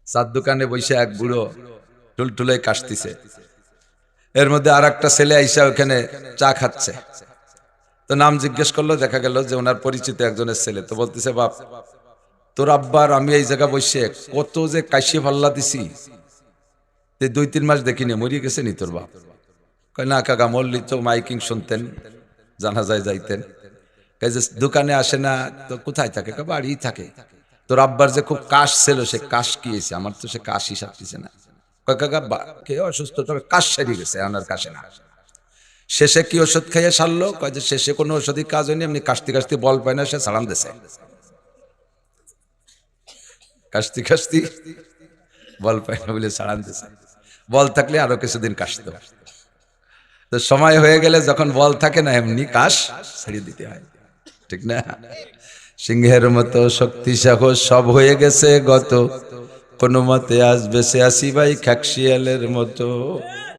চার দোকানে বসে এক বুড়ো টুলটুলে কাশতেছে। এর মধ্যে আর একটা ছেলে আইসা ওখানে চা খাচ্ছে। তো নাম জিজ্ঞেস করলো, দেখা গেল যে ওনার পরিচিত একজনের ছেলে। তো বলতেছে, বাপ, তোর আব্বার আমি এই জায়গা বসে কত যে কাশি পাল্লা দিছি, 2-3 মাস দেখিনি, মরিয়ে গেছে নি তোর বাপ? কয় না কাকা, মল্লি তো মাইকিং শুনতেন, জানাজায় যাইতেন। কয় যে দোকানে আসে না তো কোথায় থাকে? কয় বাড়ি থাকে। তোর আব্বার যে খুব কাশ ছিল, সে কাশ কি হয়েছে? আমার তো সে কাশই সারতেছে না। কয় কাকা, কে অসুস্থ, তবে কাশ সেরে গেছে, আনার কাশে না। শেষে কি ওষুধ খাইয়ে সারলো? কয় যে শেষে কোনো ওষুধই কাজ হয়নি, এমনি কাশতে কাশতে বল পায় না, সে সালাম দিছে। কাশতি কাশতি বল পায় না বলে সালাম দিছে। বল থাকলে আরো কিছুদিন কাশতো। তো সময় হয়ে গেলে যখন বল থাকে না, এমনি কাশ ছেড়ে দিতে হয়, ঠিক না? সিংহের মতো শক্তি সাহস সব হয়ে গেছে গত, কোনো মতে আজ বেঁচে আসি ভাই খ্যাকশিয়ালের মতো।